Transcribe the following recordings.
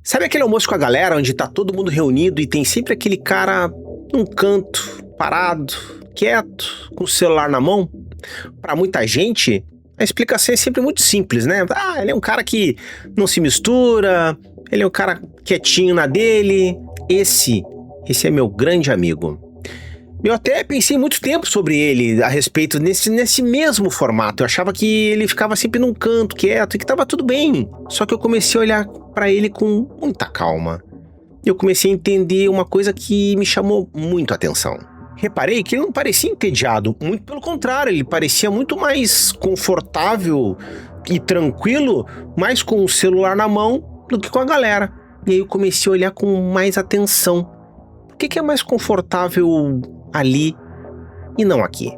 Sabe aquele almoço com a galera onde tá todo mundo reunido e tem sempre aquele cara num canto, parado, quieto, com o celular na mão? Pra muita gente, a explicação é sempre muito simples, né? Ah, ele é um cara que não se mistura, ele é um cara quietinho na dele. Esse é meu grande amigo. Eu até pensei muito tempo sobre ele, a respeito nesse mesmo formato. Eu achava que ele ficava sempre num canto, quieto, e que tava tudo bem. Só que eu comecei a olhar pra ele com muita calma. Eu comecei a entender uma coisa que me chamou muito a atenção. Reparei que ele não parecia entediado, muito pelo contrário, ele parecia muito mais confortável e tranquilo, mais com o celular na mão do que com a galera. E aí eu comecei a olhar com mais atenção. Por que é mais confortável ali e não aqui?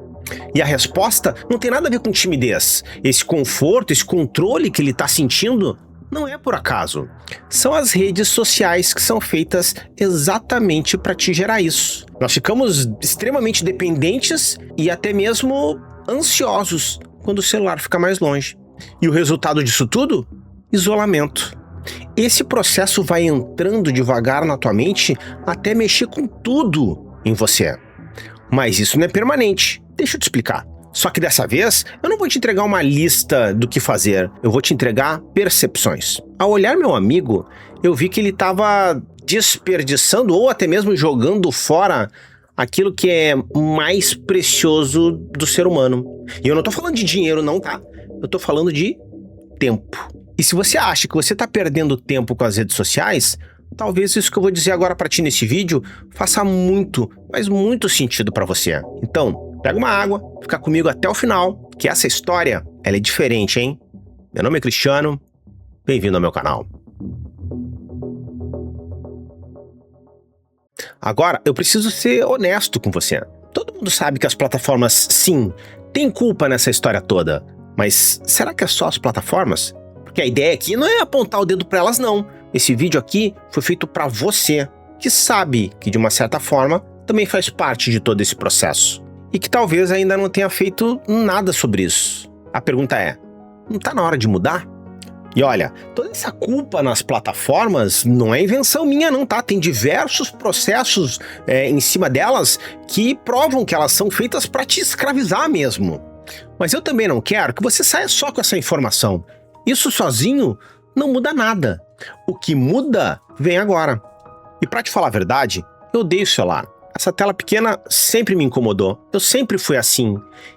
E a resposta não tem nada a ver com timidez. Esse conforto, esse controle que ele está sentindo não é por acaso. São as redes sociais que são feitas exatamente para te gerar isso. Nós ficamos extremamente dependentes e até mesmo ansiosos quando o celular fica mais longe. E o resultado disso tudo? Isolamento. Esse processo vai entrando devagar na tua mente até mexer com tudo em você. Mas isso não é permanente. Deixa eu te explicar. Só que dessa vez, eu não vou te entregar uma lista do que fazer. Eu vou te entregar percepções. Ao olhar meu amigo, eu vi que ele estava desperdiçando ou até mesmo jogando fora aquilo que é mais precioso do ser humano. E eu não tô falando de dinheiro não, tá? Eu tô falando de tempo. E se você acha que você tá perdendo tempo com as redes sociais, talvez isso que eu vou dizer agora pra ti nesse vídeo faça muito, mas muito sentido pra você. Então, pega uma água, fica comigo até o final, que essa história, ela é diferente, hein? Meu nome é Cristiano, bem-vindo ao meu canal. Agora, eu preciso ser honesto com você. Todo mundo sabe que as plataformas, sim, têm culpa nessa história toda. Mas será que é só as plataformas? Porque a ideia aqui não é apontar o dedo pra elas, não. Esse vídeo aqui foi feito pra você, que sabe que de uma certa forma também faz parte de todo esse processo. E que talvez ainda não tenha feito nada sobre isso. A pergunta é, não tá na hora de mudar? E olha, toda essa culpa nas plataformas não é invenção minha não, tá? Tem diversos processos em cima delas que provam que elas são feitas pra te escravizar mesmo. Mas eu também não quero que você saia só com essa informação. Isso sozinho não muda nada. O que muda vem agora. E pra te falar a verdade, eu odeio o celular. Essa tela pequena sempre me incomodou. Eu sempre fui assim.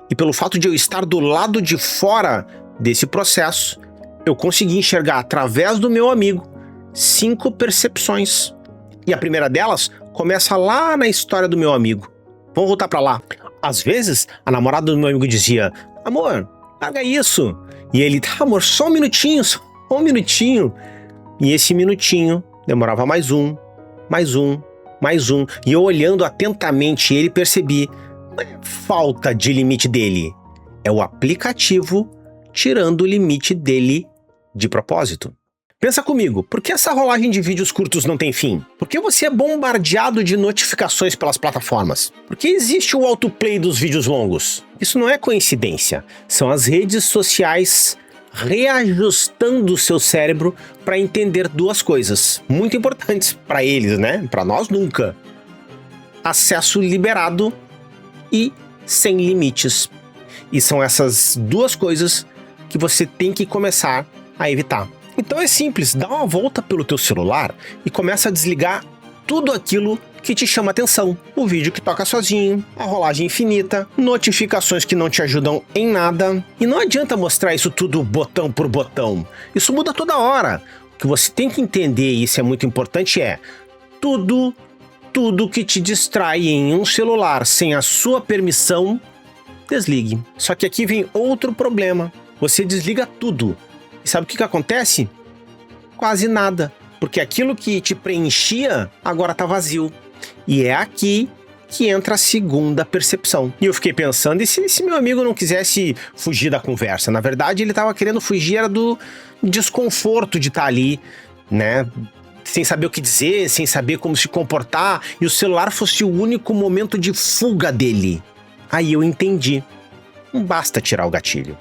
E pelo fato de eu estar do lado de fora desse processo, eu consegui enxergar através do meu amigo 5 percepções. E a primeira delas começa lá na história do meu amigo. Vamos voltar pra lá. Às vezes, a namorada do meu amigo dizia, amor, larga isso. E ele, tá, amor, só um minutinho, só um minutinho. E esse minutinho demorava mais um. E eu olhando atentamente ele percebi, não é falta de limite dele, é o aplicativo tirando o limite dele de propósito. Pensa comigo, por que essa rolagem de vídeos curtos não tem fim? Por que você é bombardeado de notificações pelas plataformas? Por que existe o autoplay dos vídeos longos? Isso não é coincidência, são as redes sociais reajustando o seu cérebro para entender duas coisas muito importantes para eles, né? Para nós nunca. Acesso liberado e sem limites. E são essas duas coisas que você tem que começar a evitar. Então é simples, dá uma volta pelo teu celular e começa a desligar tudo aquilo que te chama atenção. O vídeo que toca sozinho, a rolagem infinita, notificações que não te ajudam em nada. E não adianta mostrar isso tudo botão por botão. Isso muda toda hora. O que você tem que entender, e isso é muito importante, é tudo que te distrai em um celular sem a sua permissão, desligue. Só que aqui vem outro problema. Você desliga tudo. E sabe o que acontece? Quase nada. Porque aquilo que te preenchia agora tá vazio. E é aqui que entra a segunda percepção. E eu fiquei pensando, e se meu amigo não quisesse fugir da conversa? Na verdade, ele tava querendo fugir era do desconforto de estar ali, né? Sem saber o que dizer, sem saber como se comportar, e o celular fosse o único momento de fuga dele. Aí eu entendi. Não basta tirar o gatilho.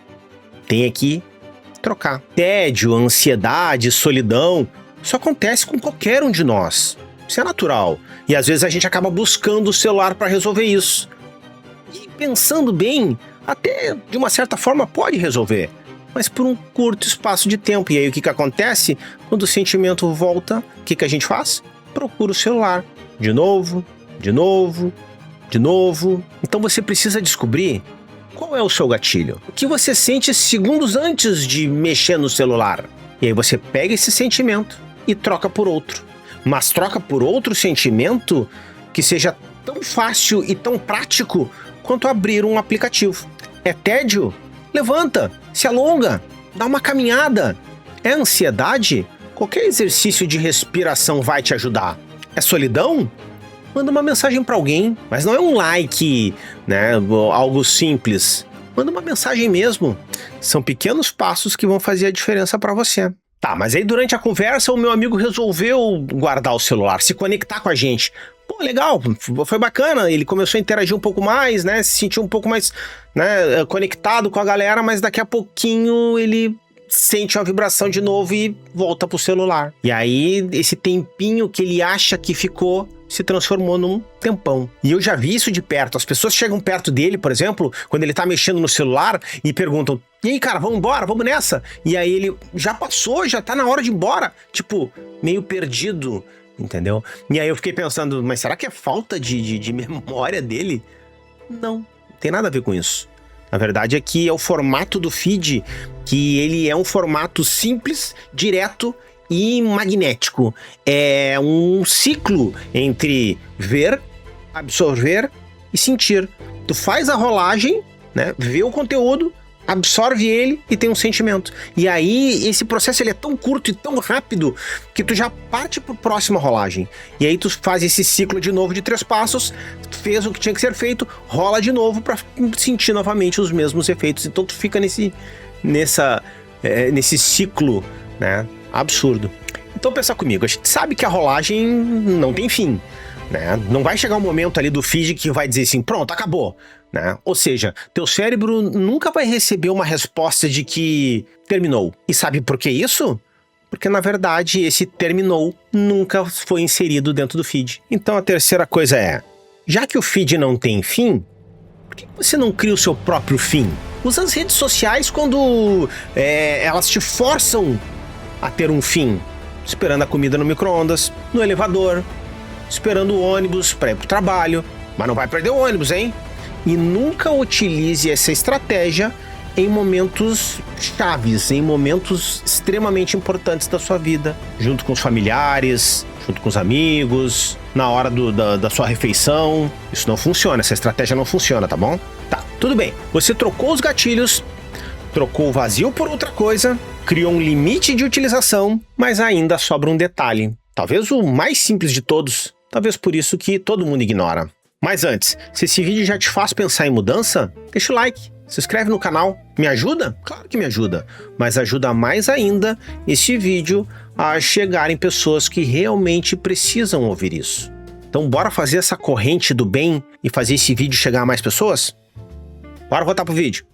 Tem aqui trocar. Tédio, ansiedade, solidão, Isso acontece com qualquer um de nós. Isso é natural. E às vezes a gente acaba buscando o celular para resolver isso. E pensando bem, até de uma certa forma pode resolver, mas por um curto espaço de tempo. E aí o que acontece? Quando o sentimento volta, o que a gente faz? Procura o celular. De novo, de novo, de novo. Então você precisa descobrir qual é o seu gatilho. O que você sente segundos antes de mexer no celular. E aí você pega esse sentimento e troca por outro. Mas troca por outro sentimento que seja tão fácil e tão prático quanto abrir um aplicativo. É tédio? Levanta, se alonga, dá uma caminhada. É ansiedade? Qualquer exercício de respiração vai te ajudar. É solidão? Manda uma mensagem para alguém, mas não é um like, né, algo simples. Manda uma mensagem mesmo. São pequenos passos que vão fazer a diferença para você. Tá, mas aí durante a conversa o meu amigo resolveu guardar o celular, se conectar com a gente. Pô, legal, foi bacana, ele começou a interagir um pouco mais, né, se sentiu um pouco mais, né, conectado com a galera, mas daqui a pouquinho ele sente uma vibração de novo e volta pro celular. E aí esse tempinho que ele acha que ficou se transformou num tempão. E eu já vi isso de perto. As pessoas chegam perto dele, por exemplo, quando ele tá mexendo no celular e perguntam: e aí, cara, vamos embora? Vamos nessa? E aí ele já passou, já tá na hora de ir embora. Tipo, meio perdido, entendeu? E aí eu fiquei pensando, mas será que é falta de memória dele? Não tem nada a ver com isso. Na verdade é que é o formato do feed, que ele é um formato simples, direto e magnético. É um ciclo entre ver, absorver e sentir. Tu faz a rolagem, né, vê o conteúdo, absorve ele e tem um sentimento. E aí esse processo ele é tão curto e tão rápido que tu já parte para a próxima rolagem. E aí tu faz esse ciclo de novo de 3 passos, fez o que tinha que ser feito, rola de novo para sentir novamente os mesmos efeitos. Então tu fica nesse ciclo, né, absurdo. Então pensa comigo, a gente sabe que a rolagem não tem fim, né? Não vai chegar um momento ali do feed que vai dizer assim, pronto, acabou, né? Ou seja, teu cérebro nunca vai receber uma resposta de que terminou. E sabe por que isso? Porque na verdade esse terminou nunca foi inserido dentro do feed. Então a terceira coisa é, já que o feed não tem fim, por que você não cria o seu próprio fim? Usa as redes sociais quando elas te forçam a ter um fim. Esperando a comida no micro-ondas, no elevador, esperando o ônibus para ir pro trabalho. Mas não vai perder o ônibus, hein? E nunca utilize essa estratégia em momentos chaves, em momentos extremamente importantes da sua vida. Junto com os familiares, junto com os amigos, na hora da sua refeição. Isso não funciona, essa estratégia não funciona, tá bom? Tá, tudo bem. Você trocou os gatilhos, trocou o vazio por outra coisa, criou um limite de utilização, mas ainda sobra um detalhe. Talvez o mais simples de todos, talvez por isso que todo mundo ignora. Mas antes, se esse vídeo já te faz pensar em mudança, deixa o like, se inscreve no canal. Me ajuda? Claro que me ajuda, mas ajuda mais ainda esse vídeo a chegar em pessoas que realmente precisam ouvir isso. Então bora fazer essa corrente do bem e fazer esse vídeo chegar a mais pessoas? Bora voltar pro vídeo.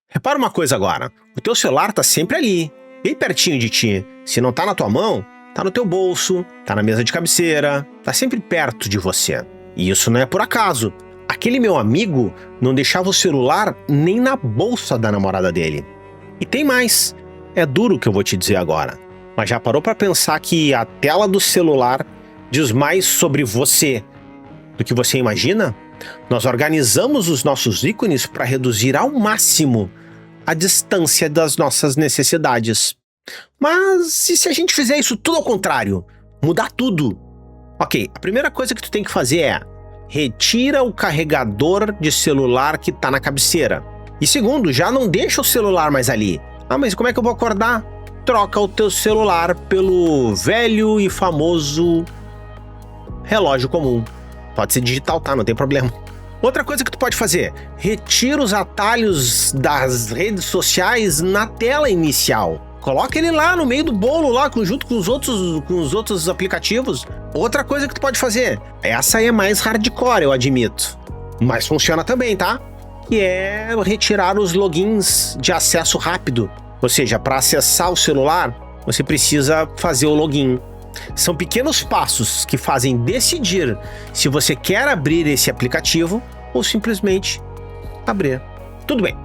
Repara uma coisa agora, o teu celular tá sempre ali, bem pertinho de ti. Se não tá na tua mão, tá no teu bolso, tá na mesa de cabeceira, tá sempre perto de você. E isso não é por acaso. Aquele meu amigo não deixava o celular nem na bolsa da namorada dele. E tem mais. É duro o que eu vou te dizer agora. Mas já parou pra pensar que a tela do celular diz mais sobre você do que você imagina? Nós organizamos os nossos ícones para reduzir ao máximo a distância das nossas necessidades. Mas e se a gente fizer isso tudo ao contrário? Mudar tudo? Ok, a primeira coisa que tu tem que fazer é retira o carregador de celular que tá na cabeceira. E segundo, já não deixa o celular mais ali. Ah, mas como é que eu vou acordar? Troca o teu celular pelo velho e famoso relógio comum. Pode ser digital, tá? Não tem problema. Outra coisa que tu pode fazer, retira os atalhos das redes sociais na tela inicial. Coloca ele lá no meio do bolo, lá junto com os outros aplicativos. Outra coisa que tu pode fazer, essa é mais hardcore, eu admito, mas funciona também, tá? Que é retirar os logins de acesso rápido. Ou seja, para acessar o celular, você precisa fazer o login. São pequenos passos que fazem decidir se você quer abrir esse aplicativo ou simplesmente abrir. Tudo bem.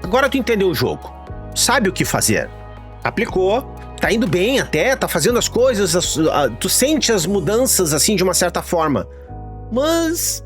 Agora tu entendeu o jogo. Sabe o que fazer. Aplicou, tá indo bem até, tá fazendo as coisas, tu sente as mudanças assim de uma certa forma. Mas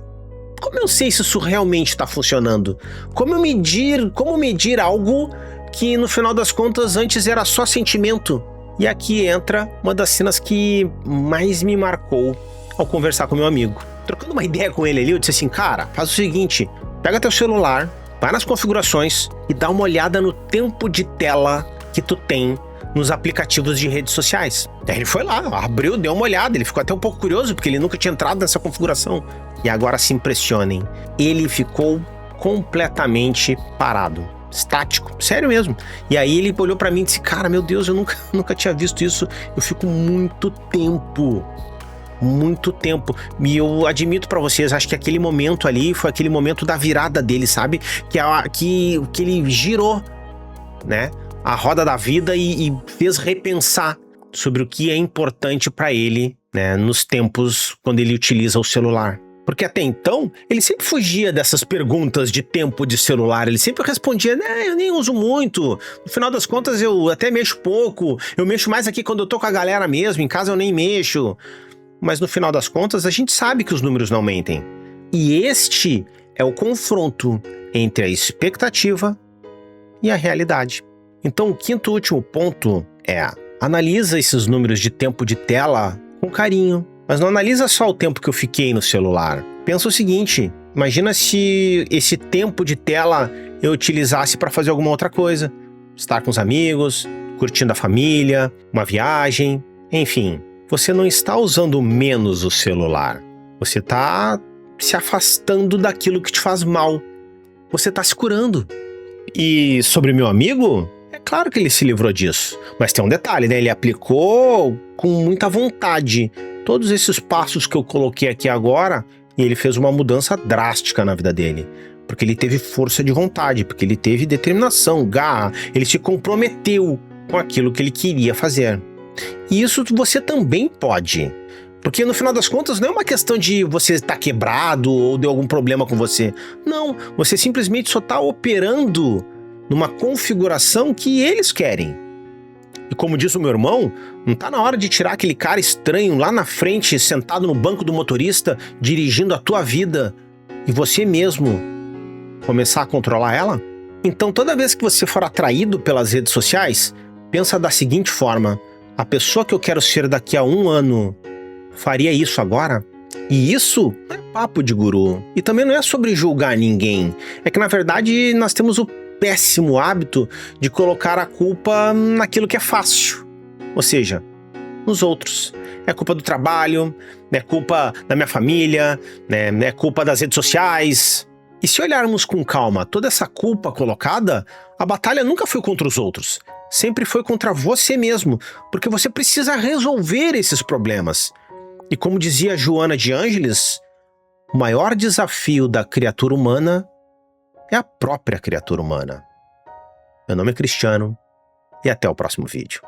como eu sei se isso realmente tá funcionando? Como medir algo que no final das contas antes era só sentimento? E aqui entra uma das cenas que mais me marcou ao conversar com meu amigo. Trocando uma ideia com ele ali, eu disse assim, cara, faz o seguinte, pega teu celular, vai nas configurações e dá uma olhada no tempo de tela que tu tem nos aplicativos de redes sociais. Daí ele foi lá, abriu, deu uma olhada, ele ficou até um pouco curioso, porque ele nunca tinha entrado nessa configuração. E agora se impressionem, ele ficou completamente parado. Estático, sério mesmo. E aí ele olhou pra mim e disse, cara, meu Deus, eu nunca tinha visto isso. Eu fico muito tempo. E eu admito pra vocês, acho que aquele momento ali foi aquele momento da virada dele, sabe? Que ele girou, né? A roda da vida e fez repensar sobre o que é importante pra ele, né? Nos tempos quando ele utiliza o celular. Porque até então, ele sempre fugia dessas perguntas de tempo de celular. Ele sempre respondia, né, eu nem uso muito. No final das contas, eu até mexo pouco. Eu mexo mais aqui quando eu tô com a galera mesmo. Em casa eu nem mexo. Mas no final das contas, a gente sabe que os números não mentem. E este é o confronto entre a expectativa e a realidade. Então, o quinto e último ponto é: analisa esses números de tempo de tela com carinho. Mas não analisa só o tempo que eu fiquei no celular. Pensa o seguinte, imagina se esse tempo de tela eu utilizasse para fazer alguma outra coisa. Estar com os amigos, curtindo a família, uma viagem, enfim. Você não está usando menos o celular. Você está se afastando daquilo que te faz mal. Você está se curando. E sobre meu amigo, é claro que ele se livrou disso. Mas tem um detalhe, né? Ele aplicou com muita vontade todos esses passos que eu coloquei aqui agora, e ele fez uma mudança drástica na vida dele. Porque ele teve força de vontade, porque ele teve determinação, garra, ele se comprometeu com aquilo que ele queria fazer. E isso você também pode. Porque no final das contas não é uma questão de você estar quebrado ou de algum problema com você. Não, você simplesmente só está operando numa configuração que eles querem. E como diz o meu irmão, não tá na hora de tirar aquele cara estranho lá na frente, sentado no banco do motorista, dirigindo a tua vida, e você mesmo começar a controlar ela? Então toda vez que você for atraído pelas redes sociais, pensa da seguinte forma: a pessoa que eu quero ser daqui a 1 ano faria isso agora? E isso não é papo de guru. E também não é sobre julgar ninguém. É que na verdade nós temos o péssimo hábito de colocar a culpa naquilo que é fácil, ou seja, nos outros. É culpa do trabalho, é culpa da minha família, né? É culpa das redes sociais. E se olharmos com calma toda essa culpa colocada, a batalha nunca foi contra os outros, sempre foi contra você mesmo, porque você precisa resolver esses problemas. E como dizia Joana de Ângeles, o maior desafio da criatura humana é a própria criatura humana. Meu nome é Cristiano e até o próximo vídeo.